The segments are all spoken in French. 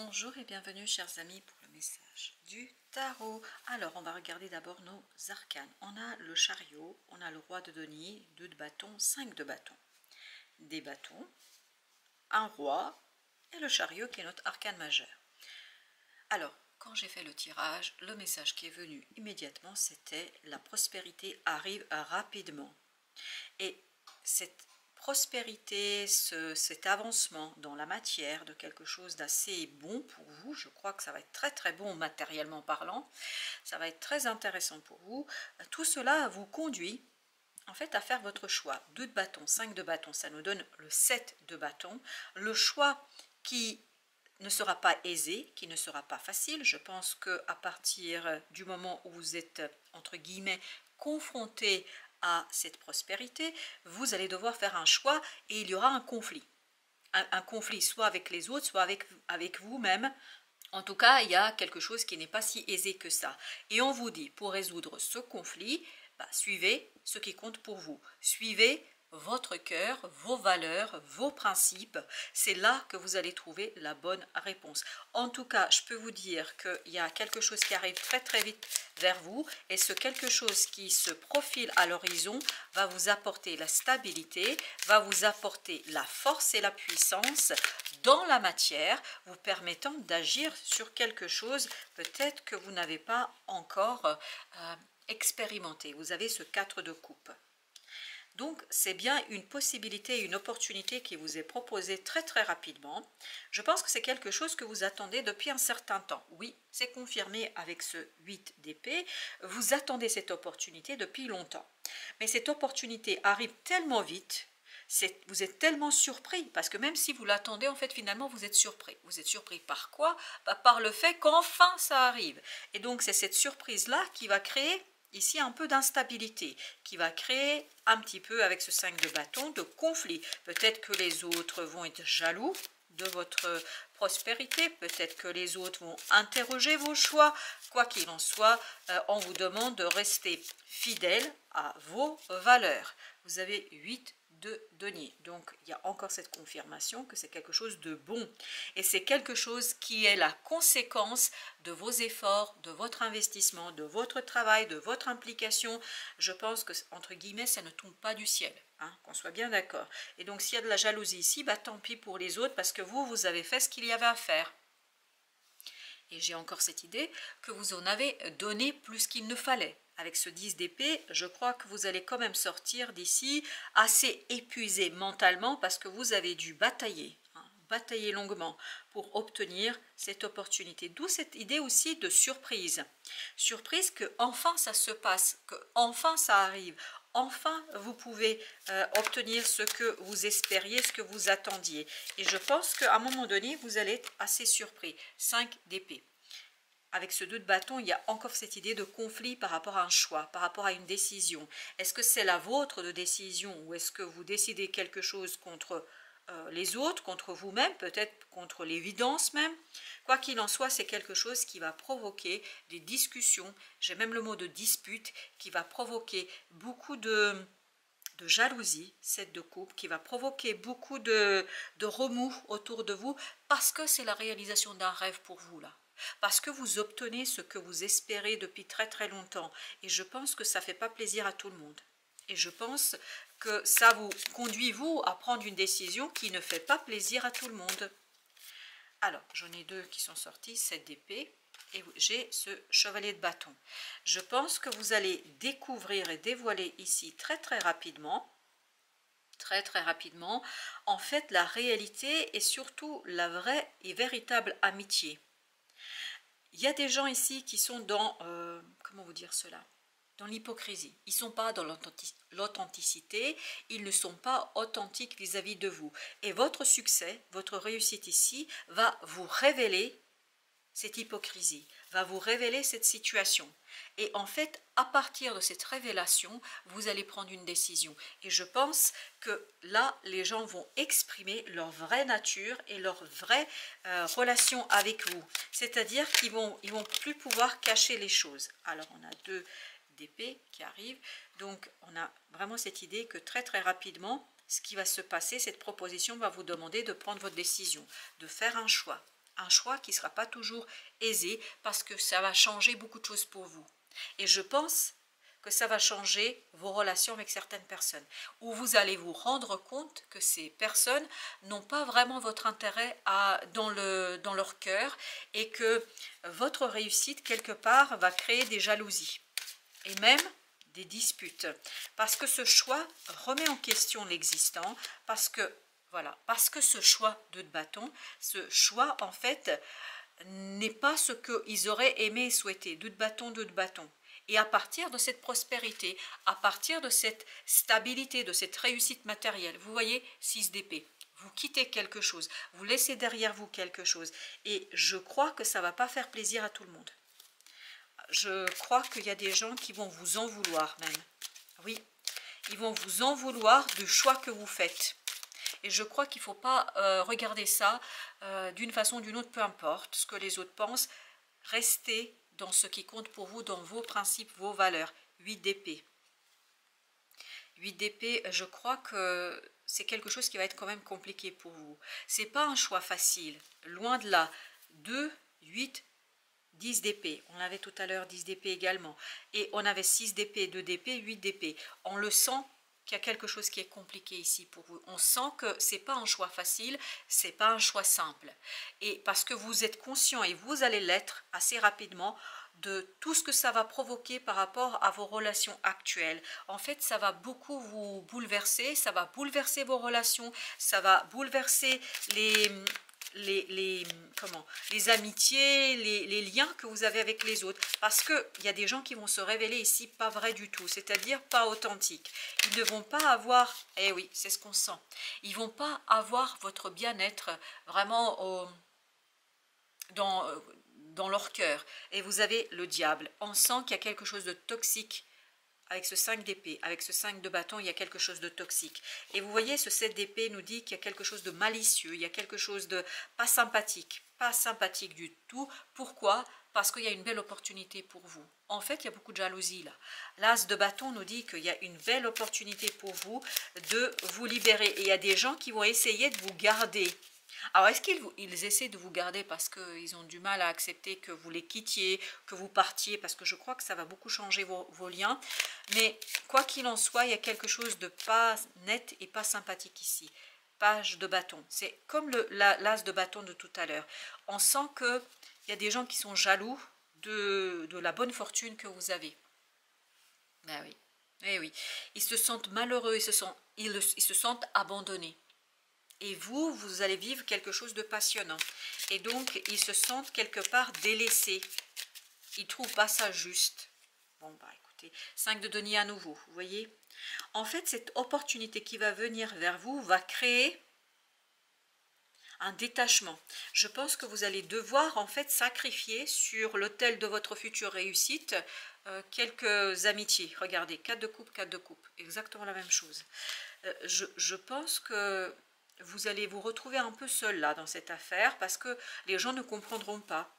Bonjour et bienvenue chers amis pour le message du tarot. Alors on va regarder d'abord nos arcanes. On a le chariot, on a le roi de denier, 2 de bâton, 5 de bâton. Des bâtons, un roi et le chariot qui est notre arcane majeur. Alors quand j'ai fait le tirage, le message qui est venu immédiatement c'était la prospérité arrive rapidement. Et cette prospérité, cet avancement dans la matière de quelque chose d'assez bon pour vous, je crois que ça va être très très bon matériellement parlant, ça va être très intéressant pour vous, tout cela vous conduit en fait à faire votre choix. 2 de bâton, 5 de bâton, ça nous donne le 7 de bâton, le choix qui ne sera pas aisé, qui ne sera pas facile. Je pense qu'à partir du moment où vous êtes entre guillemets confronté à cette prospérité, vous allez devoir faire un choix et il y aura un conflit. Un conflit soit avec les autres, soit avec vous-même. En tout cas, il y a quelque chose qui n'est pas si aisé que ça. Et on vous dit, pour résoudre ce conflit, suivez ce qui compte pour vous. Suivez votre cœur, vos valeurs, vos principes, c'est là que vous allez trouver la bonne réponse. En tout cas, je peux vous dire qu'il y a quelque chose qui arrive très très vite vers vous et ce quelque chose qui se profile à l'horizon va vous apporter la stabilité, va vous apporter la force et la puissance dans la matière, vous permettant d'agir sur quelque chose peut-être que vous n'avez pas encore expérimenté. Vous avez ce 4 de coupe. Donc c'est bien une possibilité, une opportunité qui vous est proposée très très rapidement. Je pense que c'est quelque chose que vous attendez depuis un certain temps. Oui, c'est confirmé avec ce 8 d'épée. Vous attendez cette opportunité depuis longtemps. Mais cette opportunité arrive tellement vite, vous êtes tellement surpris, parce que même si vous l'attendez, en fait finalement vous êtes surpris. Vous êtes surpris par quoi? Par le fait qu'enfin ça arrive. Et donc c'est cette surprise-là qui va créer ici un peu d'instabilité, qui va créer un petit peu avec ce 5 de bâton de conflit. Peut-être que les autres vont être jaloux de votre prospérité, peut-être que les autres vont interroger vos choix. Quoi qu'il en soit, on vous demande de rester fidèle à vos valeurs. Vous avez 8 de denier. Donc, il y a encore cette confirmation que c'est quelque chose de bon. Et c'est quelque chose qui est la conséquence de vos efforts, de votre investissement, de votre travail, de votre implication. Je pense que, entre guillemets, ça ne tombe pas du ciel. Hein, qu'on soit bien d'accord. Et donc, s'il y a de la jalousie ici, tant pis pour les autres parce que vous avez fait ce qu'il y avait à faire. Et j'ai encore cette idée que vous en avez donné plus qu'il ne fallait. Avec ce 10 d'épée, je crois que vous allez quand même sortir d'ici assez épuisé mentalement parce que vous avez dû batailler, batailler longuement pour obtenir cette opportunité. D'où cette idée aussi de surprise. Surprise que enfin ça se passe, que enfin ça arrive. Enfin, vous pouvez obtenir ce que vous espériez, ce que vous attendiez. Et je pense qu'à un moment donné, vous allez être assez surpris. 5 d'épée. Avec ce 2 de bâton, il y a encore cette idée de conflit par rapport à un choix, par rapport à une décision. Est-ce que c'est la vôtre de décision ou est-ce que vous décidez quelque chose contre les autres, contre vous-même, peut-être contre l'évidence même? Quoi qu'il en soit, c'est quelque chose qui va provoquer des discussions, j'ai même le mot de dispute, qui va provoquer beaucoup de jalousie, 7 de coupe, qui va provoquer beaucoup de remous autour de vous parce que c'est la réalisation d'un rêve pour vous là. Parce que vous obtenez ce que vous espérez depuis très très longtemps. Et je pense que ça ne fait pas plaisir à tout le monde. Et je pense que ça vous conduit, vous, à prendre une décision qui ne fait pas plaisir à tout le monde. Alors, j'en ai 2 qui sont sortis, 7 d'épée. Et j'ai ce chevalier de bâton. Je pense que vous allez découvrir et dévoiler ici très très rapidement, en fait la réalité et surtout la vraie et véritable amitié. Il y a des gens ici qui sont dans, comment vous dire cela, dans l'hypocrisie. Ils ne sont pas dans l'authenticité, ils ne sont pas authentiques vis-à-vis de vous. Et votre succès, votre réussite ici va vous révéler cette hypocrisie, va vous révéler cette situation. Et en fait, à partir de cette révélation, vous allez prendre une décision. Et je pense que là, les gens vont exprimer leur vraie nature et leur vraie relation avec vous. C'est-à-dire qu'ils vont plus pouvoir cacher les choses. Alors, on a 2 d'épée qui arrivent. Donc, on a vraiment cette idée que très très rapidement, ce qui va se passer, cette proposition va vous demander de prendre votre décision, de faire un choix. Un choix qui ne sera pas toujours aisé parce que ça va changer beaucoup de choses pour vous. Et je pense que ça va changer vos relations avec certaines personnes, où vous allez vous rendre compte que ces personnes n'ont pas vraiment votre intérêt dans leur cœur et que votre réussite, quelque part, va créer des jalousies et même des disputes. Parce que ce choix remet en question l'existant, parce que, voilà, parce que ce choix de bâton, ce choix, en fait, n'est pas ce qu'ils auraient aimé et souhaité. Deux de bâton, deux de bâton. Et à partir de cette prospérité, à partir de cette stabilité, de cette réussite matérielle, vous voyez, 6 d'épée, vous quittez quelque chose, vous laissez derrière vous quelque chose. Et je crois que ça ne va pas faire plaisir à tout le monde. Je crois qu'il y a des gens qui vont vous en vouloir même. Oui, ils vont vous en vouloir du choix que vous faites. Et je crois qu'il ne faut pas regarder ça d'une façon ou d'une autre, peu importe ce que les autres pensent. Restez dans ce qui compte pour vous, dans vos principes, vos valeurs. 8 d'épée. 8 d'épée, je crois que c'est quelque chose qui va être quand même compliqué pour vous. Ce n'est pas un choix facile, loin de là. 2, 8, 10 d'épée. On avait tout à l'heure 10 d'épée également. Et on avait 6 d'épée, 2 d'épée, 8 d'épée. On le sent qu'il y a quelque chose qui est compliqué ici pour vous. On sent que ce n'est pas un choix facile, ce n'est pas un choix simple. Et parce que vous êtes conscient, et vous allez l'être assez rapidement, de tout ce que ça va provoquer par rapport à vos relations actuelles. En fait, ça va beaucoup vous bouleverser, ça va bouleverser vos relations, ça va bouleverser les amitiés, les liens que vous avez avec les autres. Parce qu'il y a des gens qui vont se révéler ici pas vrais du tout, c'est-à-dire pas authentiques. Ils ne vont pas avoir, eh oui, c'est ce qu'on sent, ils ne vont pas avoir votre bien-être vraiment dans leur cœur. Et vous avez le diable. On sent qu'il y a quelque chose de toxique avec ce 5 d'épée, avec ce 5 de bâton, il y a quelque chose de toxique. Et vous voyez, ce 7 d'épée nous dit qu'il y a quelque chose de malicieux, il y a quelque chose de pas sympathique du tout. Pourquoi? Parce qu'il y a une belle opportunité pour vous. En fait, il y a beaucoup de jalousie là. L'as de bâton nous dit qu'il y a une belle opportunité pour vous de vous libérer. Et il y a des gens qui vont essayer de vous garder. Alors, est-ce qu'ils essaient de vous garder parce qu'ils ont du mal à accepter que vous les quittiez, que vous partiez, parce que je crois que ça va beaucoup changer vos liens. Mais quoi qu'il en soit, il y a quelque chose de pas net et pas sympathique ici. Page de bâton. C'est comme l'as de bâton de tout à l'heure. On sent qu'il y a des gens qui sont jaloux de la bonne fortune que vous avez. Ben oui. Eh oui. Ils se sentent malheureux, ils se sentent abandonnés. Et vous allez vivre quelque chose de passionnant. Et donc, ils se sentent quelque part délaissés. Ils ne trouvent pas ça juste. Bon, bah écoutez, 5 de denier à nouveau, vous voyez. En fait, cette opportunité qui va venir vers vous va créer un détachement. Je pense que vous allez devoir en fait sacrifier sur l'autel de votre future réussite quelques amitiés. Regardez, 4 de coupe, 4 de coupe. Exactement la même chose. Je pense que vous allez vous retrouver un peu seul là dans cette affaire parce que les gens ne comprendront pas.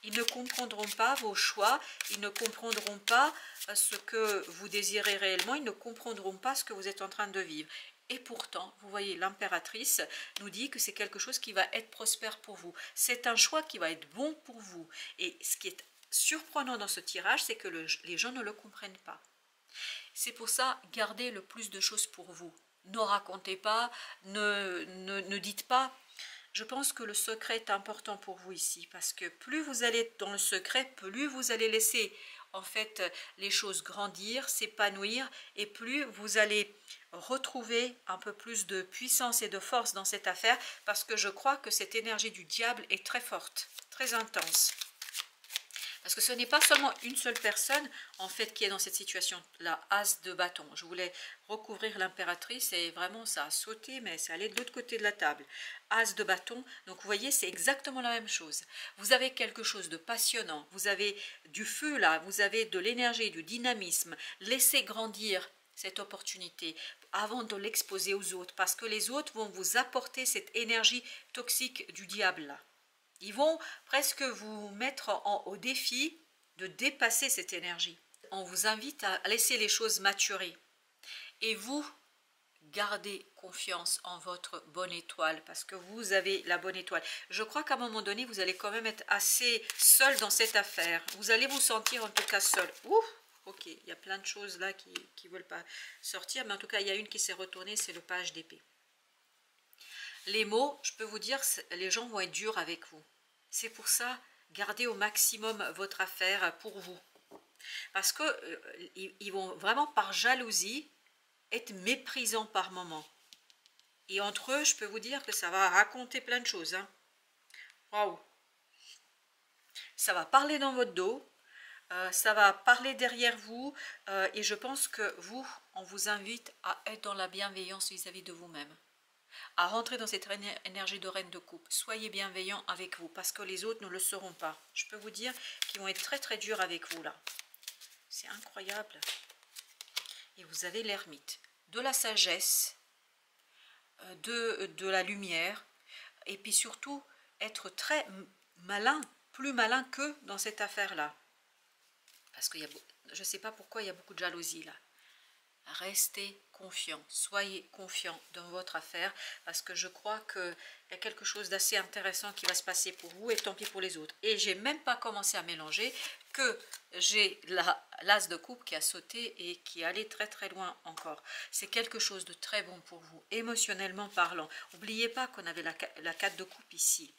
Ils ne comprendront pas vos choix, ils ne comprendront pas ce que vous désirez réellement, ils ne comprendront pas ce que vous êtes en train de vivre. Et pourtant, vous voyez, l'impératrice nous dit que c'est quelque chose qui va être prospère pour vous. C'est un choix qui va être bon pour vous. Et ce qui est surprenant dans ce tirage, c'est que les gens ne le comprennent pas. C'est pour ça, gardez le plus de choses pour vous. Ne racontez pas, ne dites pas. Je pense que le secret est important pour vous ici, parce que plus vous allez être dans le secret, plus vous allez laisser en fait les choses grandir, s'épanouir, et plus vous allez retrouver un peu plus de puissance et de force dans cette affaire, parce que je crois que cette énergie du diable est très forte, très intense. Parce que ce n'est pas seulement une seule personne, en fait, qui est dans cette situation, la as de bâton. Je voulais recouvrir l'impératrice et vraiment, ça a sauté, mais c'est allé de l'autre côté de la table. As de bâton, donc vous voyez, c'est exactement la même chose. Vous avez quelque chose de passionnant, vous avez du feu là, vous avez de l'énergie, du dynamisme. Laissez grandir cette opportunité avant de l'exposer aux autres, parce que les autres vont vous apporter cette énergie toxique du diable là. Ils vont presque vous mettre au défi de dépasser cette énergie. On vous invite à laisser les choses maturer. Et vous, gardez confiance en votre bonne étoile parce que vous avez la bonne étoile. Je crois qu'à un moment donné, vous allez quand même être assez seul dans cette affaire. Vous allez vous sentir en tout cas seul. Ouh, ok, il y a plein de choses là qui ne veulent pas sortir, mais en tout cas, il y a une qui s'est retournée, c'est le page d'épée. Les mots, je peux vous dire, les gens vont être durs avec vous. C'est pour ça, gardez au maximum votre affaire pour vous. Parce que ils vont vraiment par jalousie être méprisants par moment. Et entre eux, je peux vous dire que ça va raconter plein de choses. Hein. Waouh! Ça va parler dans votre dos, ça va parler derrière vous, et je pense que vous, on vous invite à être dans la bienveillance vis-à-vis de vous-même. À rentrer dans cette énergie de reine de coupe. Soyez bienveillant avec vous, parce que les autres ne le seront pas. Je peux vous dire qu'ils vont être très très durs avec vous là. C'est incroyable. Et vous avez l'ermite. De la sagesse, de la lumière, et puis surtout être très malin, plus malin que dans cette affaire-là. Parce que je ne sais pas pourquoi il y a beaucoup de jalousie là. Restez confiant, soyez confiant dans votre affaire, parce que je crois qu'il y a quelque chose d'assez intéressant qui va se passer pour vous, et tant pis pour les autres. Et j'ai même pas commencé à mélanger que j'ai l'as de coupe qui a sauté et qui allait très très loin encore. C'est quelque chose de très bon pour vous, émotionnellement parlant. N'oubliez pas qu'on avait la 4 de coupe ici.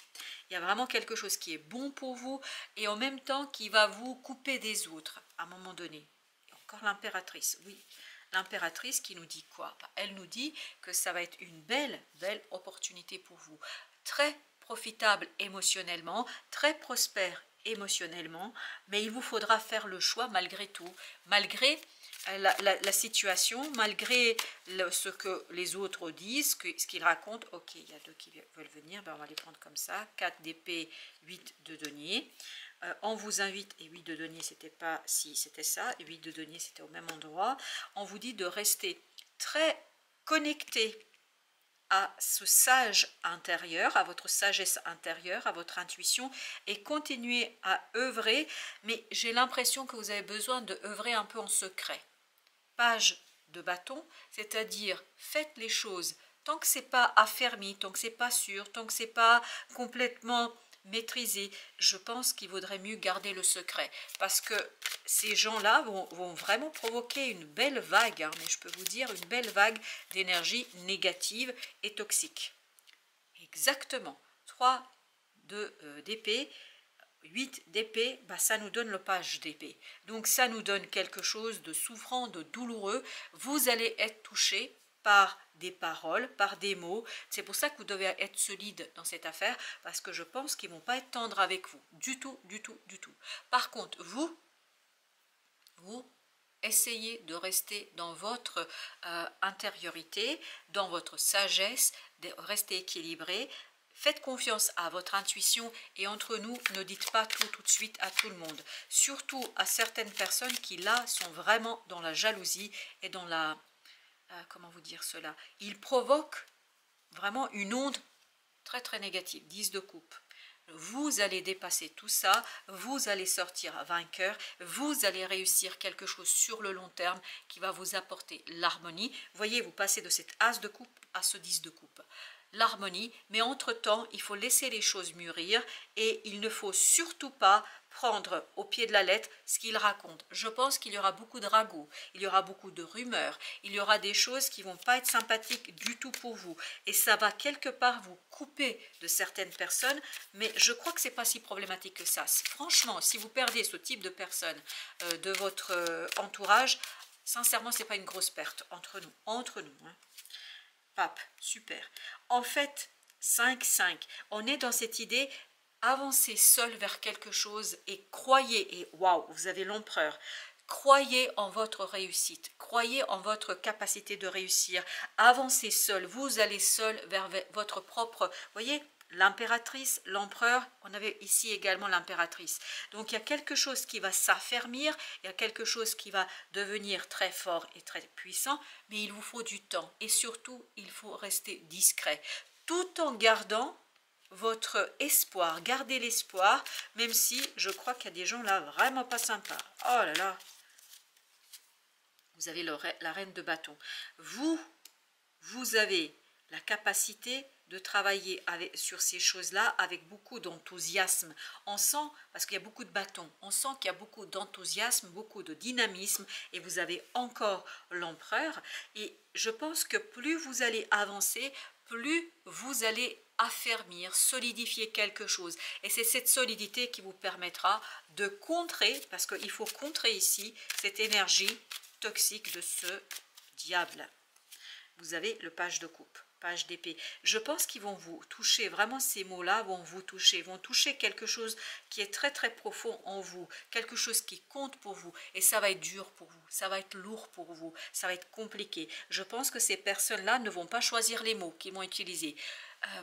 Il y a vraiment quelque chose qui est bon pour vous, et en même temps qui va vous couper des autres à un moment donné. Et encore l'impératrice, oui. L'impératrice qui nous dit quoi? Elle nous dit que ça va être une belle opportunité pour vous. Très profitable émotionnellement, très prospère émotionnellement, mais il vous faudra faire le choix malgré tout, malgré la situation, malgré ce que les autres disent, ce qu'ils racontent. Ok, il y a deux qui veulent venir, ben on va les prendre comme ça. 4 d'épée, 8 de denier. On vous invite, et 8 de denier c'était pas, si c'était ça, et 8 de denier c'était au même endroit, on vous dit de rester très connecté à ce sage intérieur, à votre sagesse intérieure, à votre intuition, et continuer à œuvrer, mais j'ai l'impression que vous avez besoin de œuvrer un peu en secret. Page de bâton, c'est-à-dire faites les choses tant que c'est pas affermi, tant que c'est pas sûr, tant que c'est pas complètement maîtrisé. Je pense qu'il vaudrait mieux garder le secret, parce que ces gens-là vont vraiment provoquer une belle vague, hein, mais je peux vous dire une belle vague d'énergie négative et toxique. Exactement. 3 d'épée, 8 d'épée, bah ça nous donne le page d'épée. Donc ça nous donne quelque chose de souffrant, de douloureux. Vous allez être touché par des paroles, par des mots. C'est pour ça que vous devez être solide dans cette affaire, parce que je pense qu'ils ne vont pas être tendres avec vous. Du tout, du tout, du tout. Par contre, vous essayez de rester dans votre intériorité, dans votre sagesse, de rester équilibré. Faites confiance à votre intuition, et entre nous, ne dites pas tout de suite à tout le monde. Surtout à certaines personnes qui là sont vraiment dans la jalousie et dans la... comment vous dire cela? Ils provoquent vraiment une onde très très négative. 10 de coupe. Vous allez dépasser tout ça, vous allez sortir vainqueur, vous allez réussir quelque chose sur le long terme qui va vous apporter l'harmonie. Voyez, vous passez de cet as de coupe à ce 10 de coupe. L'harmonie, mais entre-temps, il faut laisser les choses mûrir, et il ne faut surtout pas prendre au pied de la lettre ce qu'il raconte. Je pense qu'il y aura beaucoup de ragots, il y aura beaucoup de rumeurs, il y aura des choses qui ne vont pas être sympathiques du tout pour vous, et ça va quelque part vous couper de certaines personnes, mais je crois que ce n'est pas si problématique que ça. Franchement, si vous perdez ce type de personnes de votre entourage, sincèrement, ce n'est pas une grosse perte entre nous. Hein. Pape, super. En fait, 5-5, on est dans cette idée, avancez seul vers quelque chose et croyez, et waouh, vous avez l'empereur, croyez en votre réussite, croyez en votre capacité de réussir, avancez seul, vous allez seul vers votre propre, voyez, l'impératrice, l'empereur, on avait ici également l'impératrice. Donc il y a quelque chose qui va s'affermir, il y a quelque chose qui va devenir très fort et très puissant, mais il vous faut du temps, et surtout il faut rester discret, tout en gardant votre espoir. Gardez l'espoir, même si je crois qu'il y a des gens là vraiment pas sympas. Oh là là, vous avez la reine de bâton. Vous vous avez la capacité de travailler sur ces choses-là avec beaucoup d'enthousiasme. On sent, parce qu'il y a beaucoup de bâtons, on sent qu'il y a beaucoup d'enthousiasme, beaucoup de dynamisme, et vous avez encore l'empereur. Et je pense que plus vous allez avancer, plus vous allez affermir, solidifier quelque chose. Et c'est cette solidité qui vous permettra de contrer, parce qu'il faut contrer ici cette énergie toxique de ce diable. Vous avez le page de coupe, page d'épée. Je pense qu'ils vont vous toucher, vraiment ces mots-là vont vous toucher, vont toucher quelque chose qui est très très profond en vous, quelque chose qui compte pour vous, et ça va être dur pour vous, ça va être lourd pour vous, ça va être compliqué. Je pense que ces personnes-là ne vont pas choisir les mots qu'ils vont utiliser.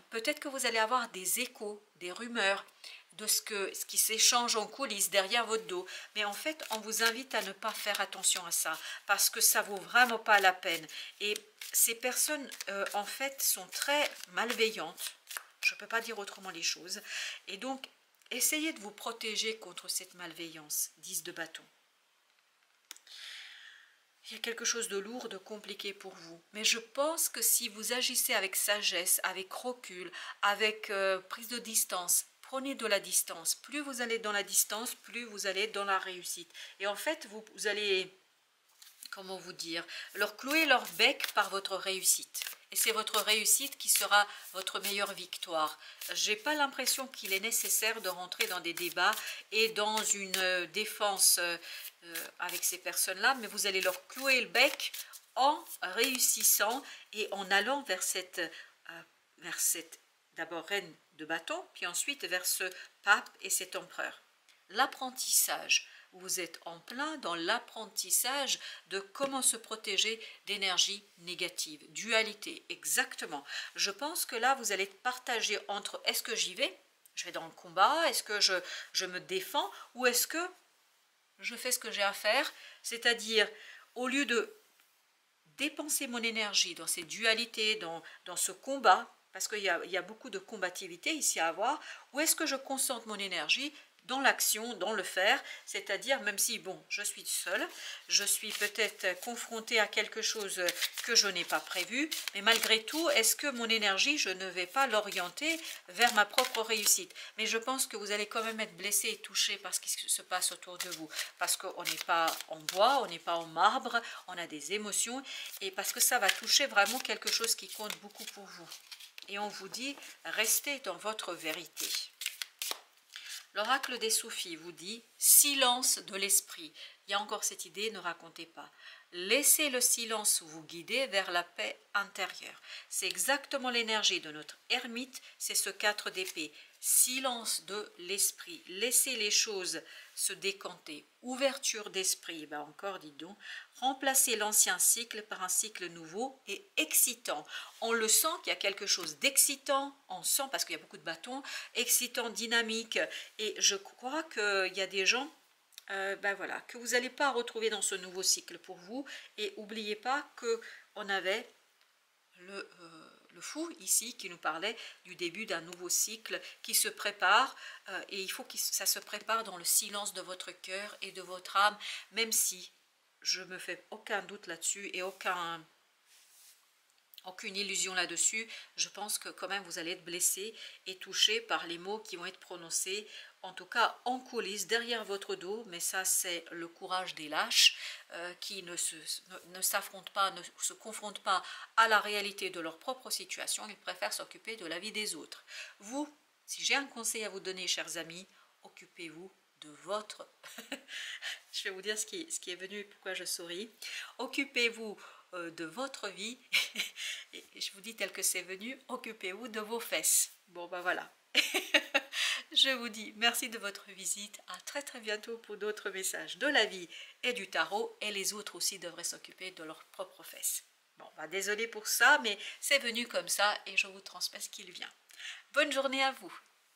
Peut-être que vous allez avoir des échos, des rumeurs, de ce qui s'échange en coulisses derrière votre dos. Mais en fait, on vous invite à ne pas faire attention à ça, parce que ça vaut vraiment pas la peine. Et ces personnes, en fait, sont très malveillantes. Je ne peux pas dire autrement les choses. Et donc, essayez de vous protéger contre cette malveillance. 10 de bâton. Il y a quelque chose de lourd, de compliqué pour vous. Mais je pense que si vous agissez avec sagesse, avec recul, avec prise de distance, prenez de la distance. Plus vous allez dans la distance, plus vous allez dans la réussite. Et en fait, vous allez, comment vous dire, leur clouer leur bec par votre réussite. Et c'est votre réussite qui sera votre meilleure victoire. Je n'ai pas l'impression qu'il est nécessaire de rentrer dans des débats et dans une défense avec ces personnes-là, mais vous allez leur clouer le bec en réussissant et en allant vers cette d'abord reine de bâton, puis ensuite vers ce pape et cet empereur. L'apprentissage. Vous êtes en plein dans l'apprentissage de comment se protéger d'énergie négative. Dualité, exactement. Je pense que là, vous allez partager entre est-ce que j'y vais, je vais dans le combat, est-ce que je me défends, ou est-ce que je fais ce que j'ai à faire, c'est-à-dire au lieu de dépenser mon énergie dans ces dualités, dans ce combat, parce qu'il y a beaucoup de combativité ici à avoir, où est-ce que je concentre mon énergie dans l'action, dans le faire, c'est-à-dire même si, bon, je suis seule, je suis peut-être confrontée à quelque chose que je n'ai pas prévu, mais malgré tout, est-ce que mon énergie, je ne vais pas l'orienter vers ma propre réussite? Mais je pense que vous allez quand même être blessé et touché par ce qui se passe autour de vous, parce qu'on n'est pas en bois, on n'est pas en marbre, on a des émotions, et parce que ça va toucher vraiment quelque chose qui compte beaucoup pour vous. Et on vous dit, restez dans votre vérité. L'oracle des Soufis vous dit « silence de l'esprit ». Il y a encore cette idée, ne racontez pas. Laissez le silence vous guider vers la paix intérieure. C'est exactement l'énergie de notre ermite, c'est ce 4 d'épée. Silence de l'esprit. Laissez les choses se décanter. Ouverture d'esprit, ben encore dites donc. Remplacez l'ancien cycle par un cycle nouveau et excitant. On le sent qu'il y a quelque chose d'excitant, on sent, parce qu'il y a beaucoup de bâtons, excitant, dynamique. Et je crois qu'il y a des gens ben voilà, que vous n'allez pas retrouver dans ce nouveau cycle pour vous. Et n'oubliez pas qu'on avait le fou ici qui nous parlait du début d'un nouveau cycle qui se prépare et il faut que ça se prépare dans le silence de votre cœur et de votre âme, même si je me fais aucun doute là-dessus et aucune illusion là-dessus. Je pense que quand même vous allez être blessé et touché par les mots qui vont être prononcés, en tout cas en coulisses, derrière votre dos, mais ça c'est le courage des lâches qui ne s'affrontent pas, ne se confrontent pas à la réalité de leur propre situation, ils préfèrent s'occuper de la vie des autres. Vous, si j'ai un conseil à vous donner, chers amis, occupez-vous de votre... je vais vous dire ce qui est venu, pourquoi je souris. Occupez-vous de votre vie, et je vous dis tel que c'est venu, occupez-vous de vos fesses. Bon ben voilà. Je vous dis merci de votre visite, à très très bientôt pour d'autres messages de la vie et du tarot, et les autres aussi devraient s'occuper de leurs propres fesses. Bon, bah, désolé pour ça, mais c'est venu comme ça et je vous transmets ce qu'il vient. Bonne journée à vous.